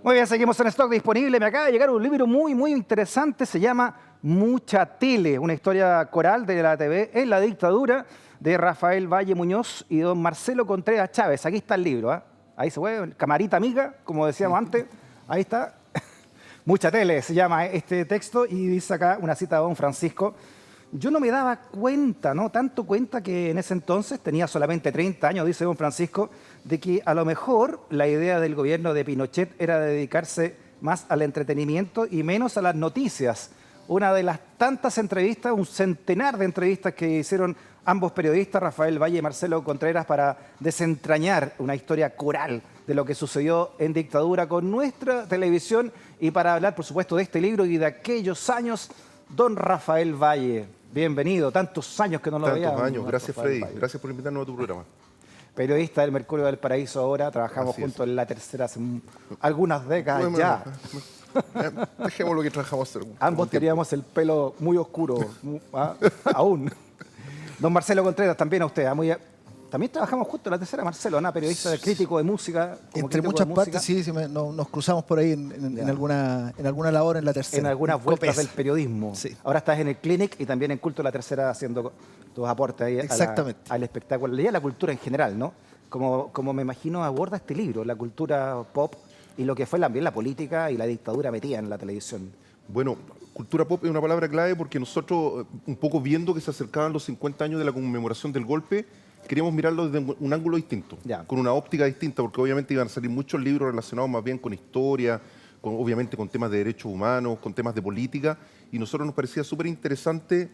Muy bien, seguimos en stock disponible. Me acaba de llegar un libro muy interesante. Se llama Mucha Tele, una historia coral de la TV en la dictadura, de Rafael Valle Muñoz y don Marcelo Contreras Chávez. Aquí está el libro, ¿eh? Ahí se ve, camarita amiga, como decíamos antes. Ahí está. Mucha Tele se llama este texto y dice acá una cita de don Francisco. Yo no me daba cuenta, ¿no? Tanto cuenta que en ese entonces, tenía solamente 30 años, dice don Francisco, de que a lo mejor la idea del gobierno de Pinochet era dedicarse más al entretenimiento y menos a las noticias. Una de las tantas entrevistas, un centenar de entrevistas que hicieron ambos periodistas, Rafael Valle y Marcelo Contreras, para desentrañar una historia coral de lo que sucedió en dictadura con nuestra televisión y para hablar, por supuesto, de este libro y de aquellos años. Don Rafael Valle, bienvenido. Tantos años que no lo veíamos. Tantos años. Gracias, Rafael Freddy. Valle. Gracias por invitarnos a tu programa. Periodista del Mercurio del Paraíso ahora. Trabajamos Así es. juntos en La Tercera hace algunas décadas Bueno, ya. Dejemos lo que trabajamos hacer. Ambos teníamos el pelo muy oscuro, aún. Don Marcelo Contreras, también a usted. También trabajamos juntos en La Tercera, Marcelo, ¿no? Periodista crítico de música. Entre muchas partes, sí, nos cruzamos por ahí en alguna labor en La Tercera. En algunas vueltas del periodismo. Sí. Ahora estás en el Clinic y también en Culto La Tercera haciendo tus aportes ahí Exactamente. al espectáculo y a la cultura en general, ¿no? Como me imagino aborda este libro, la cultura pop y lo que fue también la política y la dictadura metida en la televisión. Bueno, cultura pop es una palabra clave porque nosotros, un poco viendo que se acercaban los 50 años de la conmemoración del golpe, queríamos mirarlo desde un ángulo distinto, Ya. con una óptica distinta, porque obviamente iban a salir muchos libros relacionados más bien con historia, obviamente con temas de derechos humanos, con temas de política, y nosotros nos parecía súper interesante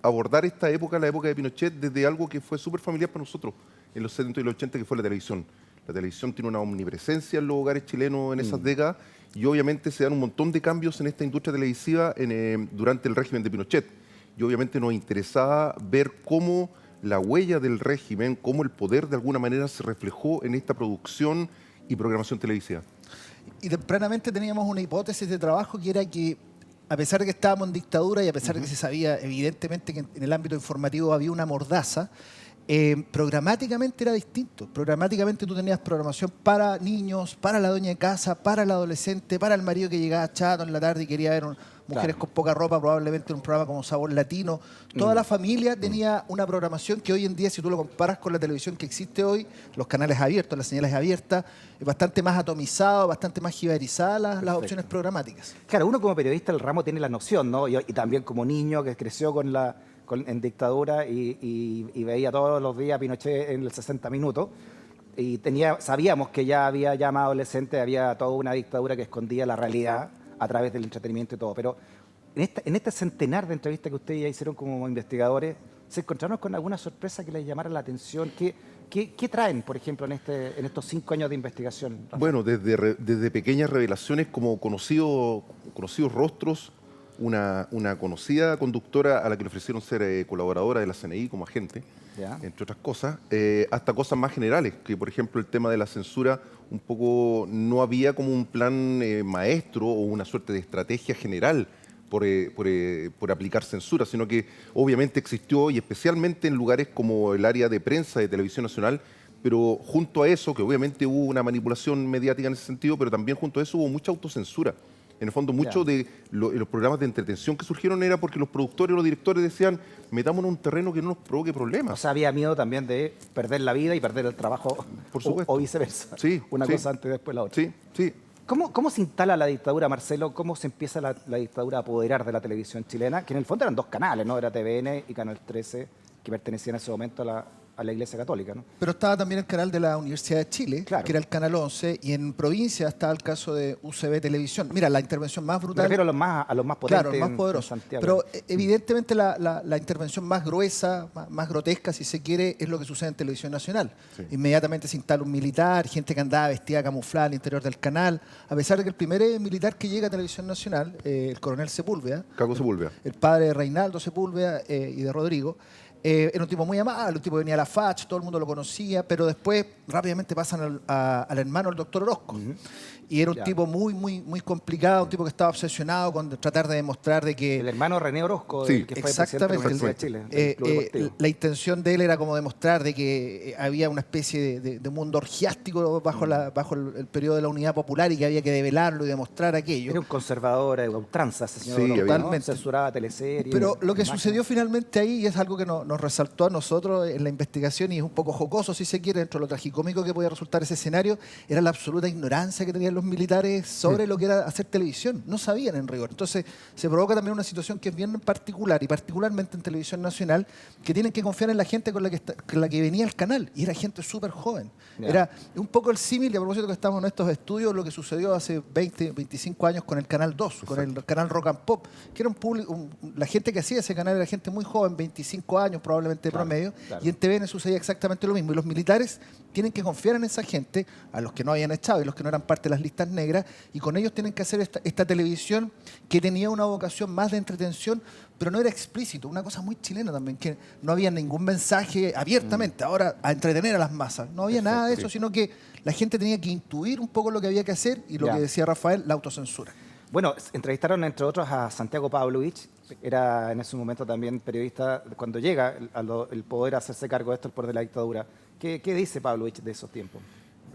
abordar esta época, la época de Pinochet, desde algo que fue súper familiar para nosotros en los 70 y los 80, que fue la televisión. La televisión tiene una omnipresencia en los hogares chilenos en esas décadas, y obviamente se dan un montón de cambios en esta industria televisiva durante el régimen de Pinochet. Y obviamente nos interesaba ver cómo la huella del régimen, cómo el poder de alguna manera se reflejó en esta producción y programación televisiva. Y tempranamente teníamos una hipótesis de trabajo que era que, a pesar de que estábamos en dictadura y a pesar de que se sabía evidentemente que en el ámbito informativo había una mordaza, programáticamente era distinto. Programáticamente tú tenías programación para niños, para la dueña de casa, para el adolescente, para el marido que llegaba chato en la tarde y quería ver mujeres con poca ropa, probablemente en un programa como Sabor Latino. Toda la familia tenía una programación que hoy en día, si tú lo comparas con la televisión que existe hoy, los canales abiertos, las señales abiertas, es bastante más atomizado, bastante más jibarizada las opciones programáticas. Claro, uno como periodista del ramo tiene la noción, ¿no? Y también como niño que creció en dictadura y veía todos los días a Pinochet en el 60 minutos. Y sabíamos que ya había más adolescente, había toda una dictadura que escondía la realidad a través del entretenimiento y todo. Pero en este centenar de entrevistas que ustedes ya hicieron como investigadores, ¿se encontraron con alguna sorpresa que les llamara la atención? ¿Qué traen, por ejemplo, en estos 5 años de investigación? Bueno, desde pequeñas revelaciones como conocidos rostros, una conocida conductora a la que le ofrecieron ser colaboradora de la CNI como agente, ¿Ya? entre otras cosas, hasta cosas más generales, que por ejemplo el tema de la censura, un poco no había como un plan maestro o una suerte de estrategia general por aplicar censura, sino que obviamente existió, y especialmente en lugares como el área de prensa de Televisión Nacional, pero junto a eso, que obviamente hubo una manipulación mediática en ese sentido, pero también junto a eso hubo mucha autocensura. En el fondo, mucho de los programas de entretención que surgieron era porque los productores o los directores decían, metámonos en un terreno que no nos provoque problemas. O sea, había miedo también de perder la vida y perder el trabajo, Por supuesto. o viceversa. Sí, Una sí. cosa antes y después la otra. Sí, sí. ¿Cómo se instala la dictadura, Marcelo? ¿Cómo se empieza la dictadura a apoderar de la televisión chilena? Que en el fondo eran 2 canales, ¿no? Era TVN y Canal 13, que pertenecían en ese momento a la Iglesia Católica, ¿no? Pero estaba también el canal de la Universidad de Chile, Claro. que era el Canal 11, y en provincia estaba el caso de UCB Televisión. Mira, la intervención más Me brutal... refiero a los más potentes. Claro, el más en poderoso. Santiago. Pero evidentemente la intervención más gruesa, más grotesca, si se quiere, es lo que sucede en Televisión Nacional. Sí. Inmediatamente se instala un militar, gente que andaba vestida camuflada al interior del canal, a pesar de que el primer militar que llega a Televisión Nacional, el coronel Sepúlveda, Caco Sepúlveda. el padre de Reinaldo Sepúlveda y de Rodrigo, Era un tipo muy amable, un tipo que venía a la FACH, todo el mundo lo conocía, pero después rápidamente pasan al hermano, el doctor Orozco. Y era un Ya. tipo muy complicado, un tipo que estaba obsesionado con tratar de demostrar de que... El hermano René Orozco, Sí, el que fue presidente de la exactamente. Universidad de Chile. del Club Deportivo. La intención de él era como demostrar de que había una especie de mundo orgiástico bajo el periodo de la Unidad Popular y que había que develarlo y demostrar aquello. Era un conservador, a ultranza ese señor Sí, Orozco, ¿no? totalmente. Censuraba teleseries. Pero lo que imágenes. sucedió finalmente ahí, y es algo que nos resaltó a nosotros en la investigación y es un poco jocoso, si se quiere, dentro de lo tragicómico que podía resultar ese escenario, era la absoluta ignorancia que tenían los militares sobre lo que era hacer televisión. No sabían en rigor. Entonces se provoca también una situación que es bien particular, y particularmente en televisión nacional, que tienen que confiar en la gente con la que venía el canal. Y era gente súper joven. Ya. Era un poco el símil, y a propósito que estamos en estos estudios, lo que sucedió hace 20, 25 años con el Canal 2, con el canal Rock and Pop, que era un público, la gente que hacía ese canal era gente muy joven, 25 años probablemente de Claro, promedio, claro. y en TVN sucedía exactamente lo mismo. Y los militares tienen que confiar en esa gente, a los que no habían echado y los que no eran parte de las listas negras, y con ellos tienen que hacer esta televisión que tenía una vocación más de entretención, pero no era explícito, una cosa muy chilena también, que no había ningún mensaje abiertamente, ahora a entretener a las masas. No había nada de eso, sino que la gente tenía que intuir un poco lo que había que hacer y lo Ya. que decía Rafael, la autocensura. Bueno, entrevistaron entre otros a Santiago Pavlovich, era en ese momento también periodista, cuando llega el poder hacerse cargo de esto, el poder de la dictadura. ¿Qué dice Pavlovich de esos tiempos?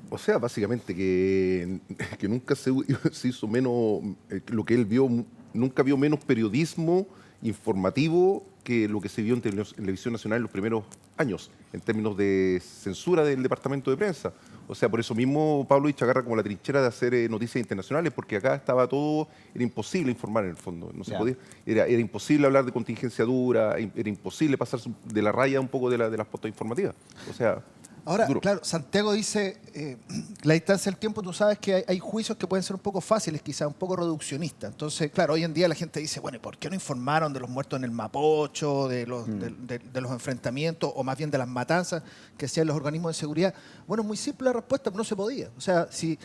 O sea, básicamente que nunca se hizo menos, lo que él vio, nunca vio menos periodismo informativo que lo que se vio en Televisión Nacional en los primeros años, en términos de censura del departamento de prensa. O sea, por eso mismo Pavlovich agarra como la trinchera de hacer noticias internacionales, porque acá estaba todo, era imposible informar en el fondo, no se Ya. podía, era imposible hablar de contingencia dura, era imposible pasarse de la raya un poco de las pautas informativas. O sea, Ahora, duro. claro, Santiago dice, la distancia del tiempo, tú sabes que hay juicios que pueden ser un poco fáciles, quizás un poco reduccionistas. Entonces, claro, hoy en día la gente dice, bueno, ¿y por qué no informaron de los muertos en el Mapocho, de los enfrentamientos, o más bien de las matanzas que hacían los organismos de seguridad? Bueno, muy simple la respuesta, no se podía. O sea, si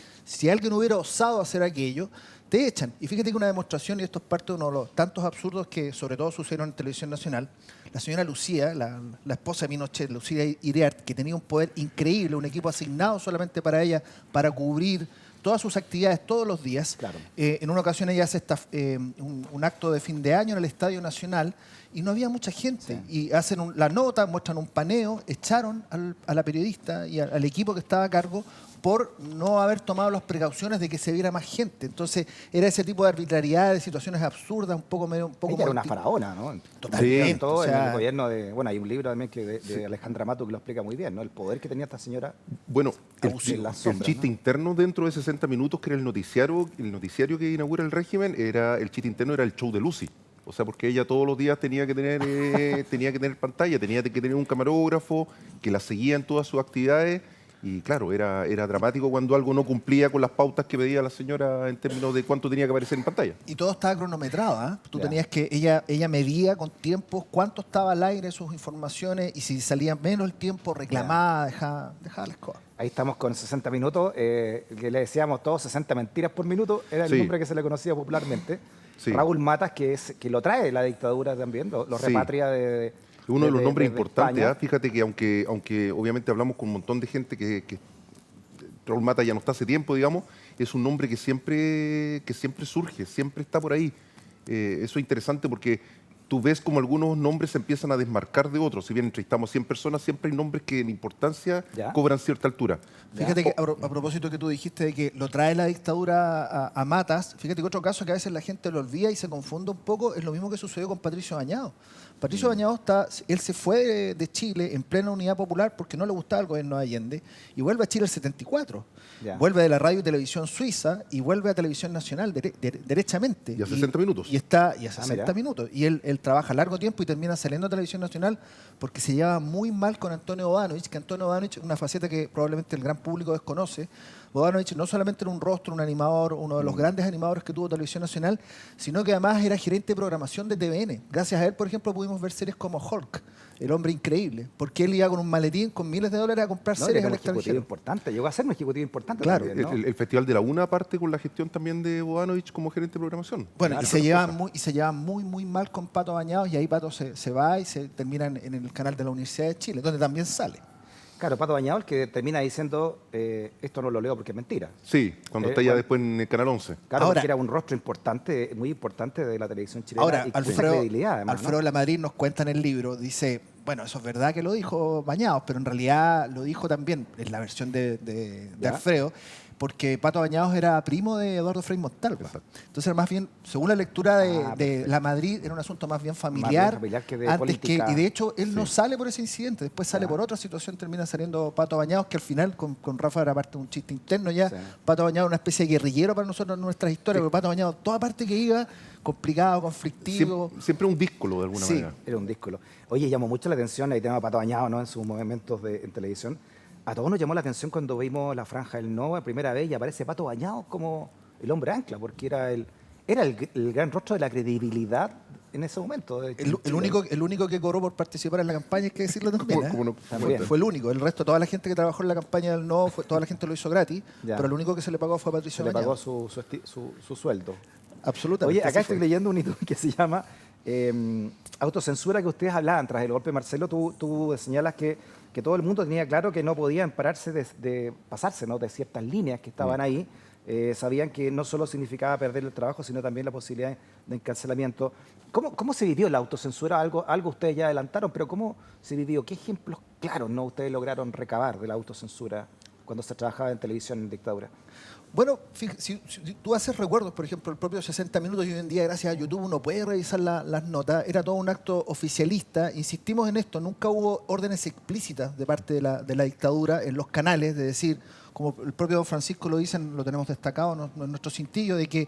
alguien hubiera osado hacer aquello, te echan. Y fíjate que una demostración, y esto es parte de uno de los tantos absurdos que sobre todo sucedieron en Televisión Nacional, la señora Lucía, la esposa de Pinochet, Lucía Iriart, que tenía un poder increíble, un equipo asignado solamente para ella, para cubrir todas sus actividades todos los días. Claro. En una ocasión ella hace un acto de fin de año en el Estadio Nacional y no había mucha gente. Y hacen la nota, muestran un paneo, echaron a la periodista y al equipo que estaba a cargo por no haber tomado las precauciones de que se viera más gente. Entonces era ese tipo de arbitrariedad, de situaciones absurdas, un poco Ella era una monti- faraona, ¿no? Totalmente, Sí, todo o sea- en el gobierno de... Bueno, hay un libro también de Alejandra Mato que lo explica muy bien, ¿no? El poder que tenía esta señora. Bueno, En las sombras, chiste ¿no? interno dentro de 60 minutos, que era el noticiario que inaugura el régimen, el chiste interno era el show de Lucy. O sea, porque ella todos los días tenía que tener pantalla, tenía que tener un camarógrafo que la seguía en todas sus actividades. Y claro, era dramático cuando algo no cumplía con las pautas que pedía la señora en términos de cuánto tenía que aparecer en pantalla. Y todo estaba cronometrado, ¿ah? Tú Ya. tenías que, ella medía con tiempos cuánto estaba al aire sus informaciones y si salía menos el tiempo reclamaba, dejaba las cosas. Ahí estamos con 60 minutos, que le decíamos todos 60 mentiras por minuto, era el Sí. nombre que se le conocía popularmente. Sí. Raúl Matas, que lo trae la dictadura también, lo Sí. repatria de Uno de los nombres desde importantes. España. Fíjate que aunque obviamente hablamos con un montón de gente que Raúl Mata ya no está hace tiempo, digamos, es un nombre que siempre surge, siempre está por ahí. Eso es interesante porque tú ves como algunos nombres se empiezan a desmarcar de otros. Si bien entrevistamos 100 personas, siempre hay nombres que en importancia Ya. cobran cierta altura. Fíjate que a propósito que tú dijiste de que lo trae la dictadura a Matas, fíjate que otro caso que a veces la gente lo olvida y se confunde un poco, es lo mismo que sucedió con Patricio Bañado. Patricio Bañado él se fue de Chile en plena Unidad Popular porque no le gustaba el gobierno de Allende y vuelve a Chile el 74. Ya. Vuelve de la radio y televisión suiza y vuelve a Televisión Nacional derechamente. Y a 60 minutos. Y a 60 mira. minutos. Y él trabaja largo tiempo y termina saliendo a Televisión Nacional porque se lleva muy mal con Antonio Bodanovich, que Antonio Bodanovich es una faceta que probablemente el gran público desconoce. Bodanovich no solamente era un rostro, un animador, uno de los grandes animadores que tuvo Televisión Nacional, sino que además era gerente de programación de TVN. Gracias a él, por ejemplo, pudimos ver series como Hulk, El Hombre Increíble, porque él iba con un maletín con miles de dólares a comprar No, series era al un ejecutivo extranjero. importante, llegó a ser un ejecutivo importante Claro. también, ¿no? El Festival de la UNA parte con la gestión también de Bodanovich como gerente de programación. Bueno, Claro, y se llevan muy mal con Pato Bañados, y ahí Pato se va y se termina en el canal de la Universidad de Chile, donde también sale. Claro, Pato Bañado, el que termina diciendo, esto no lo leo porque es mentira. Sí, cuando está ya bueno. después en el Canal 11. Claro, Ahora- porque era un rostro importante, muy importante de la televisión chilena. Ahora, y con mucha Alfredo, credibilidad, además, ¿no? Alfredo Lamadrid nos cuenta en el libro, dice, bueno, eso es verdad que lo dijo Bañados, pero en realidad lo dijo también en la versión de ¿Ya? Alfredo, porque Pato Bañados era primo de Eduardo Frei Montalva. Entonces era más bien, según la lectura de perfecto. Lamadrid, era un asunto más bien familiar, familiar que de antes política. y de hecho él no sale por ese incidente, después sale Ya. por otra situación, termina saliendo Pato Bañados, que al final con Rafa era parte de un chiste interno ya. Sí. Pato Bañados era una especie de guerrillero para nosotros en nuestras historias, porque Pato Bañados, toda parte que iba, complicado, conflictivo. Siempre un díscolo de alguna Sí. manera. Era un díscolo. Oye, llamó mucho la atención el tema de Pato Bañado, ¿no? En sus momentos en televisión. A todos nos llamó la atención cuando vimos la Franja del Nova primera vez y aparece Pato Bañado como el hombre ancla, porque era el gran rostro de la credibilidad en ese momento. El único que cobró por participar en la campaña, hay que decirlo también. ¿Cómo no? También. Fue el único. El resto, toda la gente que trabajó en la campaña del No, toda la gente lo hizo gratis, Ya. pero el único que se le pagó fue a Patricio Se le pagó Bañados. su sueldo. Absolutamente. Oye, acá así estoy fue. leyendo un hito que se llama autocensura, que ustedes hablaban tras el golpe. Marcelo, tú señalas que todo el mundo tenía claro que no podían pararse de pasarse, ¿no?, de ciertas líneas que estaban ahí. Sabían que no solo significaba perder el trabajo, sino también la posibilidad de encarcelamiento. ¿Cómo se vivió la autocensura? Algo ustedes ya adelantaron, pero ¿cómo se vivió? ¿Qué ejemplos claros, no, ustedes lograron recabar de la autocensura cuando se trabajaba en televisión en dictadura? Bueno, fíjate, si tú haces recuerdos, por ejemplo, el propio 60 Minutos, y hoy en día, gracias a YouTube, uno puede revisar las notas, era todo un acto oficialista. Insistimos en esto, nunca hubo órdenes explícitas de parte de la dictadura en los canales, de decir, como el propio don Francisco lo dicen, lo tenemos destacado en nuestro cintillo, de que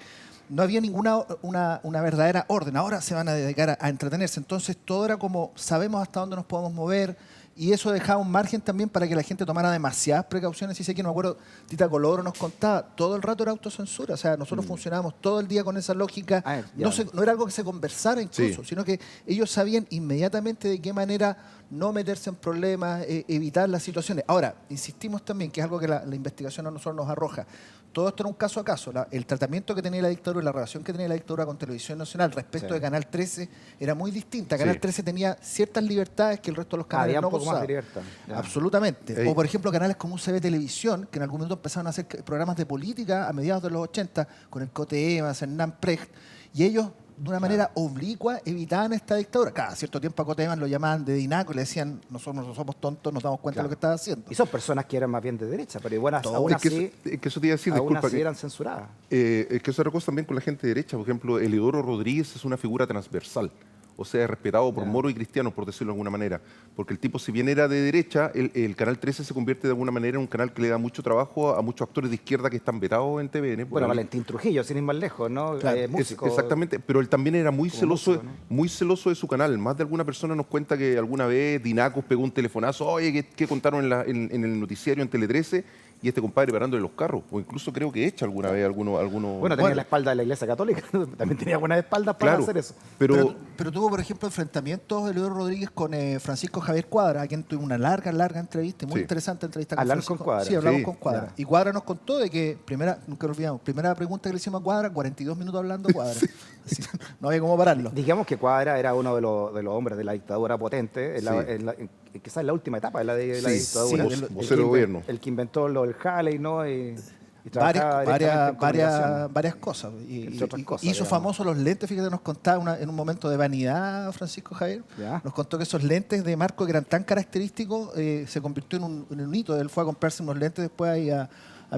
no había ninguna una verdadera orden. Ahora se van a dedicar a entretenerse. Entonces todo era como, sabemos hasta dónde nos podemos mover, y eso dejaba un margen también para que la gente tomara demasiadas precauciones. Y sé que, no me acuerdo, Tita Colodro nos contaba, todo el rato era autocensura. O sea, nosotros funcionábamos todo el día con esa lógica. Ah, ya. No era algo que se conversara incluso, Sí. sino que ellos sabían inmediatamente de qué manera no meterse en problemas, evitar las situaciones. Ahora, insistimos también, que es algo que la investigación a nosotros nos arroja. Todo esto era un caso a caso. El tratamiento que tenía la dictadura y la relación que tenía la dictadura con Televisión Nacional respecto Sí. de Canal 13 era muy distinta. Canal Sí. 13 tenía ciertas libertades que el resto de los canales Había no un poco más gozaban. de libertad. Ya. Absolutamente. Ey. O por ejemplo canales como UCB Televisión, que en algún momento empezaron a hacer programas de política a mediados de los 80 con el Cote Evans, Hernán Precht, y ellos de una manera oblicua evitaban esta dictadura. Cada cierto tiempo a Cote Evans lo llamaban de dinaco y le decían, nosotros no somos tontos, nos damos cuenta Claro. de lo que estaba haciendo. Y son personas que eran más bien de derecha, pero igual Todo. aún Es que así, es que eso te iba a decir, aún disculpa, así que, eran censuradas. es que eso era cosa también con la gente de derecha. Por ejemplo, Elidoro Rodríguez es una figura transversal. O sea, es respetado por Ya. moros y cristianos, por decirlo de alguna manera. Porque el tipo, si bien era de derecha, el Canal 13 se convierte de alguna manera en un canal que le da mucho trabajo a muchos actores de izquierda que están vetados en TVN. Bueno, Por- Valentín Trujillo, sin ir más lejos, ¿no? Claro, Músico. Exactamente, pero él también era muy como celoso, músico, ¿no? muy celoso de su canal. Más de alguna persona nos cuenta que alguna vez Dinacos pegó un telefonazo, oye, ¿qué contaron en el noticiario en Tele 13? Y este compadre parándole los carros. O incluso creo que echa alguna vez alguno. Bueno, tenía la espalda de la Iglesia Católica, también tenía buenas espaldas para claro, hacer eso. Pero tuvo, por ejemplo, enfrentamientos Elidoro Rodríguez con Francisco Javier Cuadra, a quien tuvimos una larga entrevista, muy Sí. interesante entrevista. ¿Hablaron Francisco. con Cuadra? Sí, hablamos Sí. con Cuadra. Ya. Y Cuadra nos contó de que, nunca lo olvidamos, primera pregunta que le hicimos a Cuadra, 42 minutos hablando Cuadra. Así, no había cómo pararlo. Digamos que Cuadra era uno de los hombres de la dictadura potente, quizás en la última etapa de la Sí, dictadura. sí, vocero de gobierno. El que inventó el Halley, ¿no? Y Varias, trabajaba directamente en comunicación. varias cosas. Entre otras cosas, Hizo digamos. famosos los lentes, fíjate, nos contaba en un momento de vanidad, Francisco Javier. Ya. Nos contó que esos lentes de marco que eran tan característicos se convirtió en un hito. Él fue a comprarse unos lentes después ahí a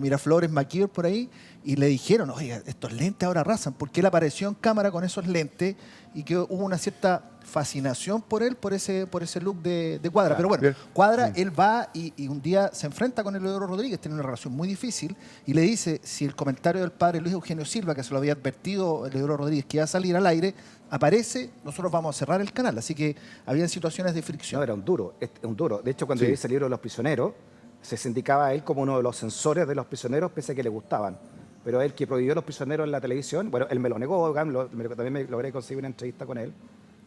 Miraflores, Maquis, por ahí, y le dijeron, oye, estos lentes ahora arrasan, porque él apareció en cámara con esos lentes y que hubo una cierta fascinación por él, por ese look de Cuadra. Pero bueno, Bien. Cuadra, él va y un día se enfrenta con Elidoro Rodríguez, tiene una relación muy difícil, y le dice, si el comentario del padre Luis Eugenio Silva, que se lo había advertido Elidoro Rodríguez que iba a salir al aire, aparece, nosotros vamos a cerrar el canal. Así que habían situaciones de fricción. No, era un duro, un duro. De hecho, cuando Sí. yo hice el libro de los prisioneros, se sindicaba a él como uno de los censores de Los Prisioneros, pese a que le gustaban. Pero él que prohibió Los Prisioneros en la televisión, bueno, él me lo negó, digamos, también me logré conseguir una entrevista con él,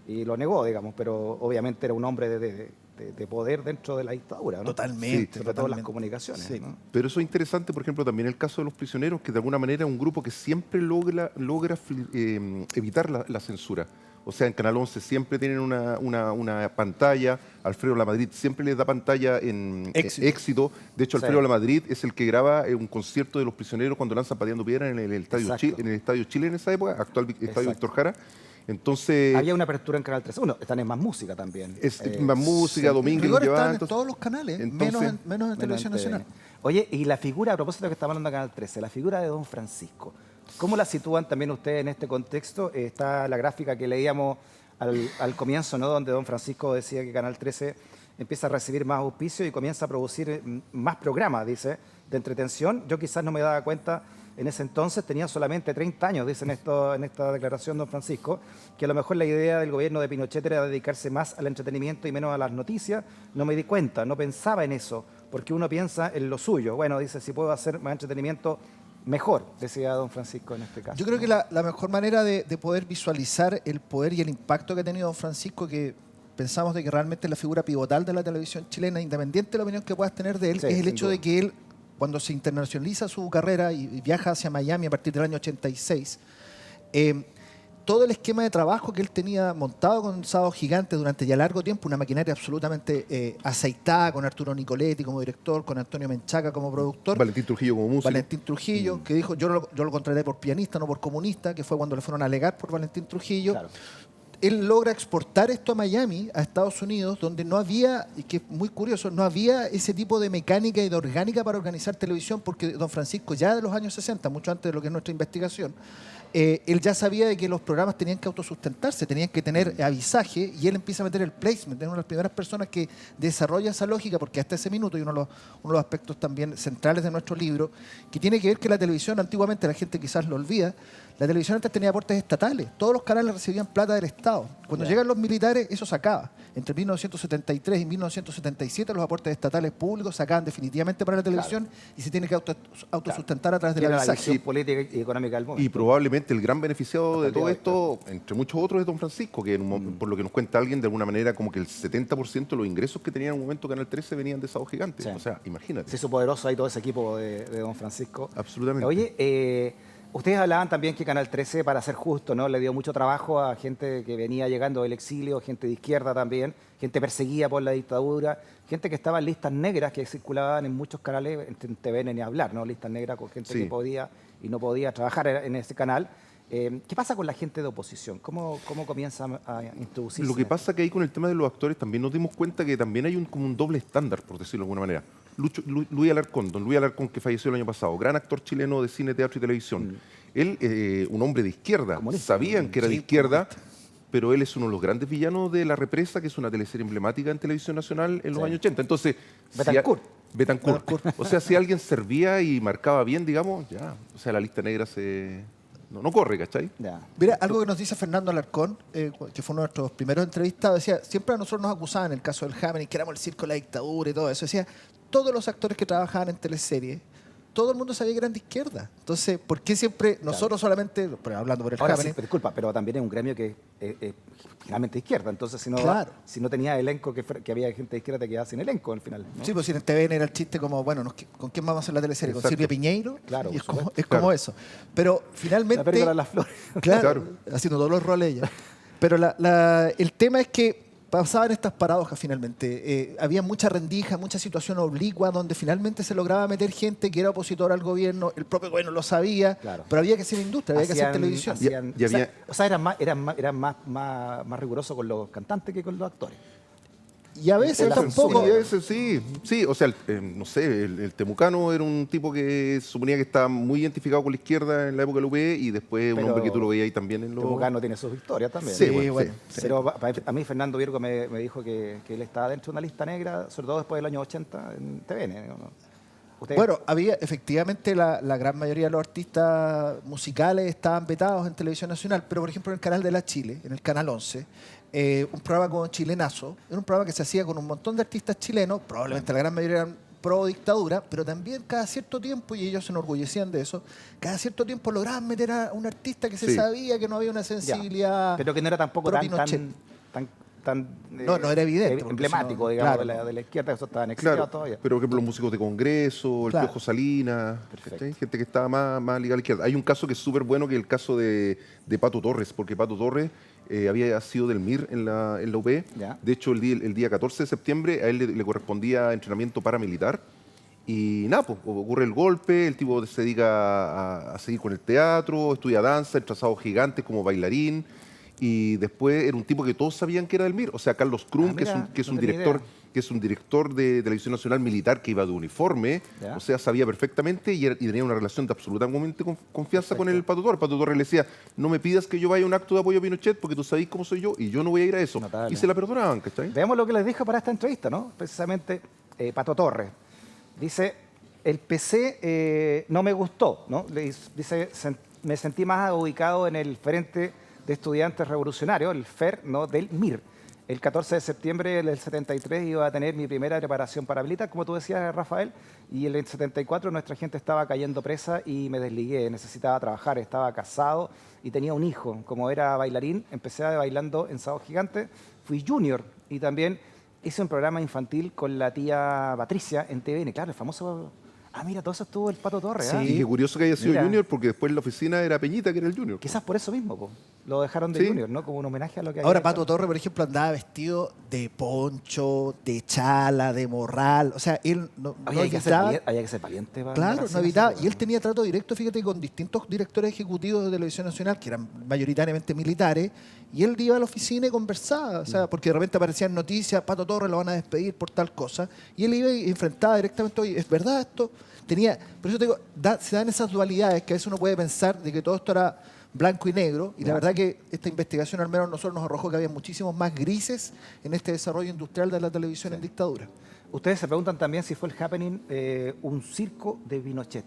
y lo negó, digamos, pero obviamente era un hombre de poder dentro de la dictadura, ¿no? Totalmente. Sobre todo en las comunicaciones. Sí. ¿no? Pero eso es interesante, por ejemplo, también el caso de Los Prisioneros, que de alguna manera es un grupo que siempre logra evitar la censura. O sea, en Canal 11 siempre tienen una pantalla, Alfredo Lamadrid siempre les da pantalla en éxito. De hecho, Alfredo Lamadrid es el que graba un concierto de Los Prisioneros cuando lanzan Pateando Piedra en el Estadio Chile en esa época, actual Estadio Víctor Jara. Entonces, había una apertura en Canal 13. Bueno, están en Más Música también. Más Música, Domínguez Rigor llevaba, están en todos los canales, menos en Televisión Nacional. Oye, y la figura, a propósito de que estamos hablando de Canal 13, la figura de Don Francisco, ¿cómo la sitúan también ustedes en este contexto? Está la gráfica que leíamos al comienzo, ¿no? Donde Don Francisco decía que Canal 13 empieza a recibir más auspicio y comienza a producir más programas, dice, de entretención. Yo quizás no me daba cuenta en ese entonces, tenía solamente 30 años, dicen en esta declaración Don Francisco, que a lo mejor la idea del gobierno de Pinochet era dedicarse más al entretenimiento y menos a las noticias. No me di cuenta, no pensaba en eso, porque uno piensa en lo suyo. Bueno, dice, si puedo hacer más entretenimiento, mejor, decía Don Francisco en este caso. Yo creo que la mejor manera de poder visualizar el poder y el impacto que ha tenido Don Francisco, que pensamos de que realmente es la figura pivotal de la televisión chilena, independiente de la opinión que puedas tener de él, es el hecho de que él, cuando se internacionaliza su carrera y viaja hacia Miami a partir del año 86, todo el esquema de trabajo que él tenía montado con Sábado Gigante durante ya largo tiempo, una maquinaria absolutamente aceitada, con Arturo Nicoletti como director, con Antonio Menchaca como productor. Valentín Trujillo como músico. Valentín Trujillo, que dijo, yo lo contraté por pianista, no por comunista, que fue cuando le fueron a alegar por Valentín Trujillo. Claro. Él logra exportar esto a Miami, a Estados Unidos, donde no había, y que es muy curioso, no había ese tipo de mecánica y de orgánica para organizar televisión, porque Don Francisco ya de los años 60, mucho antes de lo que es nuestra investigación, él ya sabía de que los programas tenían que autosustentarse, tenían que tener avisaje, y él empieza a meter el placement. Es una de las primeras personas que desarrolla esa lógica, porque hasta ese minuto, y uno de los aspectos también centrales de nuestro libro, que tiene que ver que la televisión, antiguamente la gente quizás lo olvida, la televisión antes tenía aportes estatales, todos los canales recibían plata del Estado. Cuando llegan los militares, eso se acaba. Entre 1973 y 1977 los aportes estatales públicos se acaban definitivamente para la televisión y se tiene que autosustentar a través de la la visión política y económica del mundo. Y probablemente el gran beneficiado de todo esto, entre muchos otros, es Don Francisco, que por lo que nos cuenta alguien, de alguna manera, como que el 70% de los ingresos que tenía en un momento Canal 13 venían de Sábado Gigante. Sí. O sea, imagínate. Se hizo poderoso ahí todo ese equipo de Don Francisco. Absolutamente. Oye, ustedes hablaban también que Canal 13, para ser justo, ¿no? Le dio mucho trabajo a gente que venía llegando del exilio, gente de izquierda también, gente perseguida por la dictadura, gente que estaba en listas negras que circulaban en muchos canales, en TVN ni hablar, ¿no? Listas negras con gente que podía y no podía trabajar en ese canal. ¿Qué pasa con la gente de oposición? ¿Cómo comienza a introducirse? Lo que pasa es que ahí con el tema de los actores también nos dimos cuenta que también hay como un doble estándar, por decirlo de alguna manera. Luis Alarcón, don Luis Alarcón, que falleció el año pasado, gran actor chileno de cine, teatro y televisión. Él, un hombre de izquierda, sabían que era de izquierda, pero él es uno de los grandes villanos de La Represa, que es una teleserie emblemática en Televisión Nacional en los años 80. Entonces, Betancourt. O sea, si alguien servía y marcaba bien, digamos, ya, o sea, la lista negra no corre, ¿cachai? Ya. Mira, algo que nos dice Fernando Alarcón, que fue uno de nuestros primeros entrevistados, decía, siempre a nosotros nos acusaban, en el caso del Happening, que éramos el circo de la dictadura y todo eso, decía, todos los actores que trabajaban en teleseries, todo el mundo sabía que eran de izquierda. Entonces, ¿por qué siempre nosotros solamente, hablando por el Ahora Happening? sí, disculpa, pero también es un gremio que es finalmente de izquierda, entonces si no tenía elenco, que había gente de izquierda, te quedabas sin elenco al final, ¿no? Sí, pues si en el TVN era el chiste como, bueno, ¿con quién vamos a hacer la teleserie? Exacto. ¿Con Silvia Piñeiro? Claro, y es por supuesto. como eso. Pero finalmente... La pérdida de las flores. Claro, haciendo todos los roles ella. Pero el tema es que pasaban estas paradojas finalmente. Había mucha rendija, mucha situación oblicua donde finalmente se lograba meter gente que era opositora al gobierno, el propio gobierno lo sabía, pero había que hacer industria, había que hacer televisión. Eran más rigurosos con los cantantes que con los actores. Y a veces tampoco... Sí, o sea, no sé, el temucano era un tipo que suponía que estaba muy identificado con la izquierda en la época de la UPE y después un hombre que tú lo veías ahí también en los... Temucano tiene sus victorias también. Sí, bueno. Pero a mí Fernando Virgo me dijo que él estaba dentro de una lista negra, sobre todo después del año 80 en TVN. ¿No? Bueno, había efectivamente la gran mayoría de los artistas musicales estaban vetados en Televisión Nacional, pero por ejemplo en el canal de La Chile, en el canal 11, un programa como Chilenazo, era un programa que se hacía con un montón de artistas chilenos, probablemente la gran mayoría eran pro dictadura, pero también cada cierto tiempo, y ellos se enorgullecían de eso, cada cierto tiempo lograban meter a un artista que se Sí. sabía que no había una Ya. sensibilidad. Pero que no era tampoco pro tan, Pinochet. tan No era evidente, porque emblemático, si no- digamos, claro. de la izquierda, eso estaban exiliados Claro, todavía. pero por ejemplo los músicos de Congreso, el Claro. Piojo Salinas, Perfecto. ¿cachai? Gente que estaba más ligada a la izquierda. Hay un caso que es súper bueno, que es el caso de Pato Torres, porque Pato Torres había sido del MIR en la UP. Ya. De hecho, el día 14 de septiembre a él le correspondía entrenamiento paramilitar. Y nada, pues, ocurre el golpe, el tipo se dedica a seguir con el teatro, estudia danza, el trazado gigante como bailarín. Y después era un tipo que todos sabían que era del MIR. O sea, Carlos Krum, Ah, que es mira, que es no un tenía director idea. que es un director de Televisión Nacional Militar que iba de uniforme, Ya. o sea, sabía perfectamente y tenía una relación de absolutamente confianza con el Pato Torres. Pato Torres le decía, no me pidas que yo vaya a un acto de apoyo a Pinochet porque tú sabés cómo soy yo y yo no voy a ir a eso. Notable. Y se la perdonaban, ¿cachai? Veamos lo que les dijo para esta entrevista, ¿no? Precisamente Pato Torres. Dice, el PC no me gustó, ¿no? Dice, me sentí más ubicado en el Frente de Estudiantes Revolucionarios, el FER, ¿no? Del MIR. El 14 de septiembre del 73 iba a tener mi primera preparación paramilitar, como tú decías, Rafael, y en el 74 nuestra gente estaba cayendo presa y me desligué, necesitaba trabajar, estaba casado y tenía un hijo. Como era bailarín, empecé bailando en Sábado Gigante, fui junior y también hice un programa infantil con la tía Patricia en TVN, claro, el famoso... Ah, mira, todo eso estuvo el Pato Torres, ¿ah? Sí. Y qué curioso que haya sido Mira. Junior porque después en la oficina era Peñita que era el Junior. Quizás por eso mismo, po. Lo dejaron de Sí. junior, ¿no? Como un homenaje a lo que había Ahora, hecho. Pato Torre, por ejemplo, andaba vestido de poncho, de chala, de morral. O sea, él no Oye, evitaba. había que ser valiente para Claro, andar no así, evitaba. no sé, Y él tenía trato directo, fíjate, con distintos directores ejecutivos de Televisión Nacional, que eran mayoritariamente militares, y él iba a la oficina y conversaba. O sea, porque de repente aparecían noticias, Pato Torres lo van a despedir por tal cosa. Y él iba y enfrentaba directamente, oye, ¿es verdad esto? Por eso te digo, se dan esas dualidades que a veces uno puede pensar de que todo esto era blanco y negro, y la verdad que esta investigación al menos a nosotros nos arrojó que había muchísimos más grises en este desarrollo industrial de la televisión en dictadura. Ustedes se preguntan también si fue el happening un circo de Pinochet.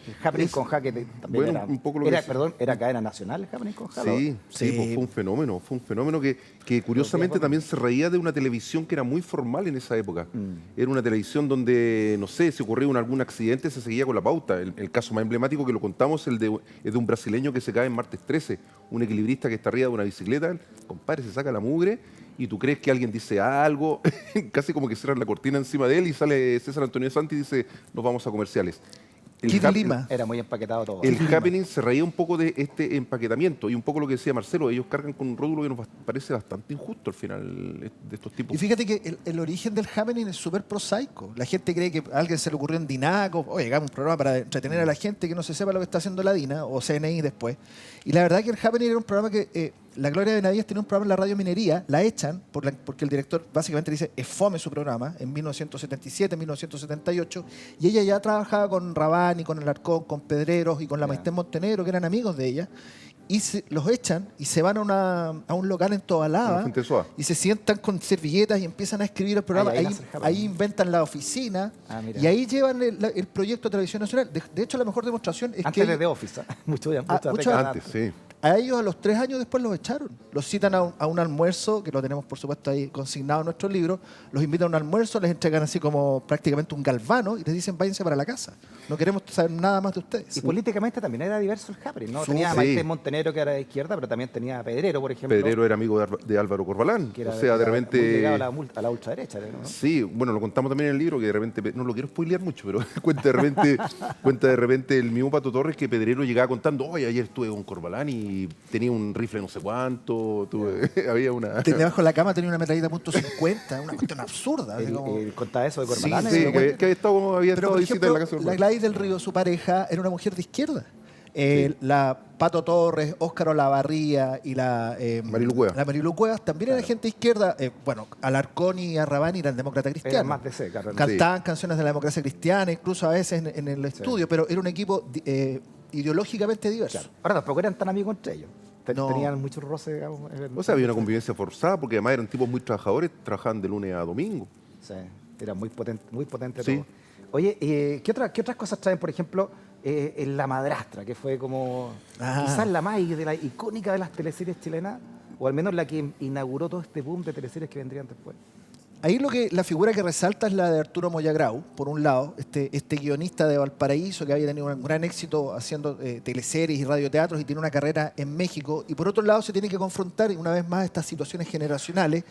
El happening Es- con Jaque también bueno, era... un poco lo que era, decía. perdón, ¿era cadena nacional el happening con Jaque? Sí, sí, Sí. pues, fue un fenómeno que curiosamente bueno. también se reía de una televisión que era muy formal en esa época. Mm. Era una televisión donde, no sé, si ocurría algún accidente se seguía con la pauta. El caso más emblemático que lo contamos es de un brasileño que se cae en martes 13, un equilibrista que está arriba de una bicicleta, compadre, se saca la mugre y tú crees que alguien dice algo, casi como que cierran la cortina encima de él y sale César Antonio Santi y dice, nos vamos a comerciales. Kid Lima. Era muy empaquetado todo. El happening se reía un poco de este empaquetamiento y un poco lo que decía Marcelo, ellos cargan con un rótulo que nos parece bastante injusto al final de estos tipos. Y fíjate que el origen del happening es súper prosaico. La gente cree que a alguien se le ocurrió en Dinaco, oye, hagamos un programa para entretener a la gente que no se sepa lo que está haciendo la DINA o CNI después. Y la verdad que el happening era un programa que la Gloria Benavides tenía un programa en la radio Minería, la echan porque el director básicamente dice es fome su programa en 1977, 1978, y ella ya trabajaba con Rabani, con Alarcón, con Pedreros y con la Ya. Maite Montenegro, que eran amigos de ella, y los echan y se van a un local en Tobalaba Una fuente de soda. y se sientan con servilletas y empiezan a escribir el programa. Ahí Ahí, nace el happening. ahí inventan la oficina Ah, mira. y ahí llevan el proyecto de Televisión Nacional. De hecho, la mejor demostración es Antes que de The Office, mucho mucho décadas Antes, sí. a ellos a los 3 años después los echaron. Los citan a un almuerzo, que lo tenemos por supuesto ahí consignado en nuestro libro, los invitan a un almuerzo, les entregan así como prácticamente un galvano y les dicen váyanse para la casa. No queremos saber nada más de ustedes. Y políticamente también era diverso el happening, ¿no? Sí. Tenía a Sí. Maite Montenegro, que era de izquierda, pero también tenía a Pedrero, por ejemplo. Pedrero era amigo de Álvaro Corbalán. que era, O sea, de era muy repente. ligado a la ultraderecha, ¿no? Sí, bueno, lo contamos también en el libro, que de repente, no lo quiero spoilear mucho, pero cuenta de repente el mismo Pato Torres que Pedrero llegaba contando, oye, ayer estuve con Corbalán y tenía un rifle no sé cuánto, había una... Debajo de la cama tenía una metralleta .50, una cuestión absurda. así como- Contaba eso de Sí, Corbalán. sí, ¿no? que había estado Pero, de por visita ejemplo, en la casa de la Corbalán. Gladys del Río, su pareja, era una mujer de izquierda. La Pato Torres, Óscar Olavarría y Marilu Cuevas. la Marilu Cuevas también era gente de izquierda. Bueno, Alarcón y Arrabani eran demócratas cristianos. Eran más de C, claro. Cantaban canciones de la democracia cristiana, incluso a veces en el estudio, pero era un equipo ideológicamente diverso. Claro. Ahora tampoco eran tan amigos entre ellos. No. Tenían muchos roces, digamos. O sea, había una convivencia forzada porque además eran tipos muy trabajadores, trabajaban de lunes a domingo. Sí, era muy potente Sí. todo. Oye, ¿qué otras cosas traen, por ejemplo, en La Madrastra, que fue como quizás la más icónica de las teleseries chilenas, o al menos la que inauguró todo este boom de teleseries que vendrían después? Ahí la figura que resalta es la de Arturo Moyagrau, por un lado, este guionista de Valparaíso que había tenido un gran éxito haciendo teleseries y radioteatros y tiene una carrera en México. Y por otro lado se tiene que confrontar, y una vez más, estas situaciones generacionales,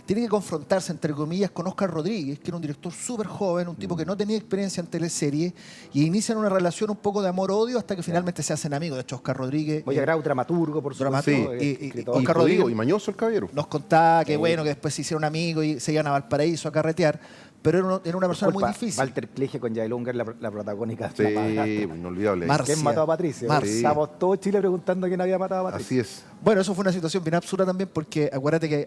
tiene que confrontarse, entre comillas, con Óscar Rodríguez, que era un director súper joven, un tipo que no tenía experiencia en teleseries, y inician una relación un poco de amor-odio hasta que finalmente se hacen amigos. De hecho, Óscar Rodríguez... Moyagrau, dramaturgo, por supuesto. Sí. Escritor. Óscar Y Rodríguez jodido, y mañoso el caballero. nos contaba que bueno, que después se hicieron amigos y se iban a Valparaíso a carretear, pero era una persona muy Disculpa, difícil. Walter Klige con Yael Unger, la protagónica. Sí, inolvidable. Marcia. ¿Quién mató a Patricio? Marcia. Estamos todo Chile preguntando quién había matado a Patricio. Así es. Bueno, eso fue una situación bien absurda también porque acuérdate que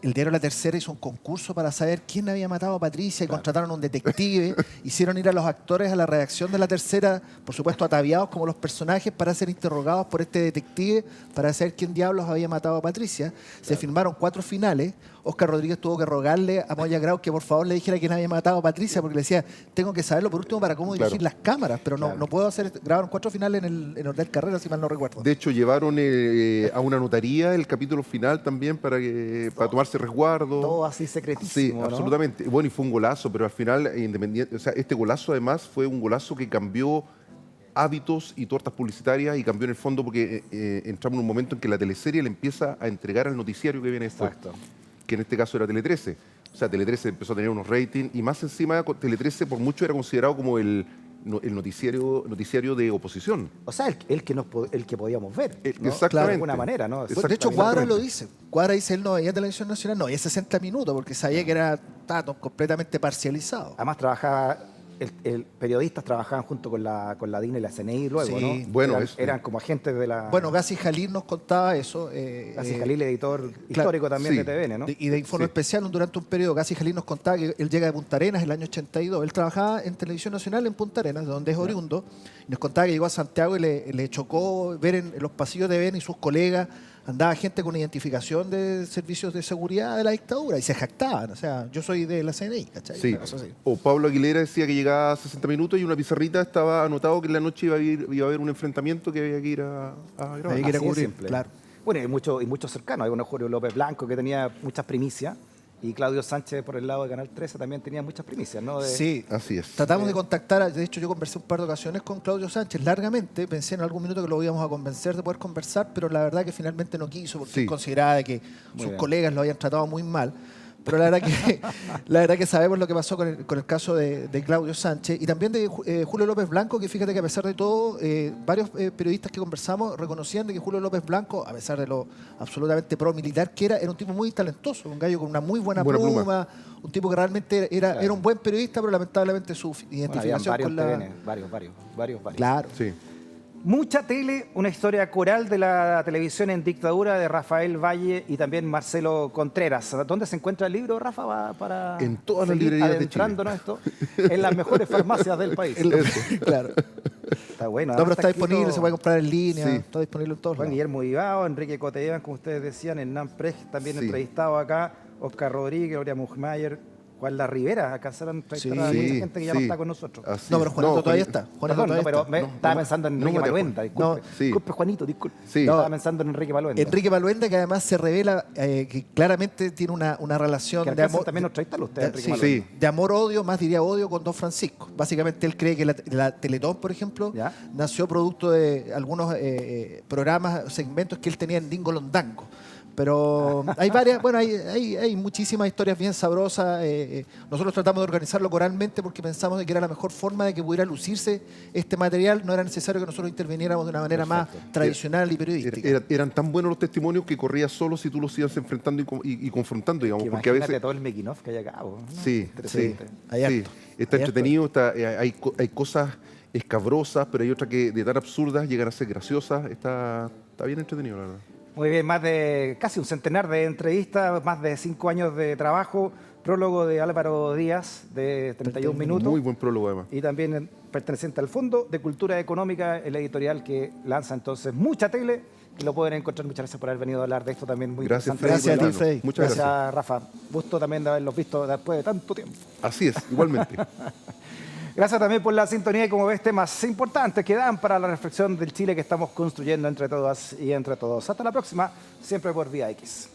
el diario La Tercera hizo un concurso para saber quién había matado a Patricia y contrataron a un detective, hicieron ir a los actores a la redacción de La Tercera, por supuesto ataviados como los personajes para ser interrogados por este detective para saber quién diablos había matado a Patricia. Se firmaron 4 finales. Óscar Rodríguez tuvo que rogarle a Moyagrau que por favor le dijera quién había matado a Patricia porque le decía, tengo que saberlo por último para cómo dirigir las cámaras, pero no puedo hacer... Grabaron 4 finales en Hotel Carrera, si mal no recuerdo. De hecho, llevaron a una notaría el capítulo final también para tomarse resguardo. Todo así Sí, secretísimo, ¿no? absolutamente. Bueno, y fue un golazo, pero al final, independiente, o sea, este golazo además fue un golazo que cambió hábitos y tortas publicitarias y cambió en el fondo porque entramos en un momento en que la teleserie le empieza a entregar al noticiario que viene después. Exacto. Que en este caso era Tele 13. O sea, Tele 13 empezó a tener unos ratings y más encima Tele 13 por mucho era considerado como el noticiario de oposición. O sea, el que podíamos ver, ¿no? Exactamente. De alguna manera, ¿no? De hecho, Cuadra lo dice. Cuadra dice, él no veía Televisión Nacional, no veía 60 minutos, porque sabía que estaba completamente parcializado. Además trabajaba, periodistas trabajaban junto con la DIN y la CNI luego, Sí. ¿no? Bueno, eran como agentes de la... Bueno, Gassi Jalil nos contaba eso. Gassi Jalil, editor histórico también sí. de TVN, ¿no? Y de Informe Sí. Especial, durante un periodo, Gassi Jalil nos contaba que él llega de Punta Arenas en el año 82. Él trabajaba en Televisión Nacional en Punta Arenas, de donde es oriundo. Y nos contaba que llegó a Santiago y le chocó ver en los pasillos de TVN y sus colegas andaba gente con identificación de servicios de seguridad de la dictadura y se jactaban. O sea, yo soy de la CNI, ¿cachai? Sí. Una cosa así. O Pablo Aguilera decía que llegaba a 60 minutos y una pizarrita estaba anotado que en la noche iba a haber un enfrentamiento que había que ir a grabar. Había que ir a Así de cubrir, simple. claro. Bueno, y muchos cercanos. Hay uno, Julio López Blanco, que tenía muchas primicias. Y Claudio Sánchez, por el lado de Canal 13, también tenía muchas primicias, ¿no? Sí, Así es. tratamos de contactar, de hecho yo conversé un par de ocasiones con Claudio Sánchez largamente, pensé en algún minuto que lo íbamos a convencer de poder conversar, pero la verdad que finalmente no quiso porque Sí. él consideraba de que sus bien. colegas lo habían tratado muy mal. Pero la verdad que sabemos lo que pasó con el caso de Claudio Sánchez y también de Julio López Blanco, que fíjate que a pesar de todo, varios periodistas que conversamos reconocían de que Julio López Blanco, a pesar de lo absolutamente pro-militar que era un tipo muy talentoso, un gallo con una muy buena pluma, un tipo que realmente era un buen periodista, pero lamentablemente su identificación habían con la... varios. Claro. Sí. Mucha tele, una historia coral de la televisión en dictadura de Rafael Valle y también Marcelo Contreras. ¿Dónde se encuentra el libro, Rafa? Para En todas las seguir librerías de adentrándonos esto en las mejores farmacias del país. Claro. Está bueno. No, pero además está disponible, escrito- se puede comprar en línea, Sí. está disponible en todos Juan lados. Guillermo Ibao, Enrique Coteban, como ustedes decían, Hernán Prej, también Sí. entrevistado acá, Oscar Rodríguez, Gloria Mujmayer, Juan La Rivera, alcanzaron a entrevistar a Sí, mucha gente que ya no sí. está con nosotros. Así No, pero es. Juanito todavía Juanito- está. Juanito Perdón, todavía pero está. estaba pensando en Enrique Matías, Maluenda, disculpe. sí. Disculpe, Juanito, disculpe. Sí. Estaba pensando en Enrique Maluenda. Enrique Maluenda, que además se revela que claramente tiene una relación que de alcanzan amor. también a entrevistarlo usted, Enrique Sí, Maluenda. Sí. de amor-odio, más diría odio, con Don Francisco. Básicamente él cree que la Teletón, por ejemplo, ¿Ya? nació producto de algunos programas, segmentos que él tenía en Dingo Londango. Pero hay varias, bueno, hay muchísimas historias bien sabrosas. Nosotros tratamos de organizarlo coralmente porque pensamos de que era la mejor forma de que pudiera lucirse este material. No era necesario que nosotros interviniéramos de una manera más tradicional y periodística. Eran tan buenos los testimonios que corría solo si tú los ibas enfrentando y confrontando, digamos. Que Porque a imagínate veces. todo el making of que hay acá. ¿no? Sí, sí, Interesante. Hay sí. harto. Está Hay harto. entretenido, hay cosas escabrosas, pero hay otras que de tan absurdas llegan a ser graciosas. Está bien entretenido, la verdad. Muy bien, más de casi un centenar de entrevistas, más de 5 años de trabajo, prólogo de Álvaro Díaz de 31 minutos. Muy buen prólogo, además. Y también perteneciente al Fondo de Cultura Económica, el editorial que lanza entonces mucha tele, que lo pueden encontrar. Muchas gracias por haber venido a hablar de esto también. Muy Gracias, interesante. Gracias a ti, Freddy. Freddy. Muchas gracias. Rafa. Gusto también de haberlos visto después de tanto tiempo. Así es, igualmente. Gracias también por la sintonía y como ves temas importantes que dan para la reflexión del Chile que estamos construyendo entre todas y entre todos. Hasta la próxima, siempre por Vía X.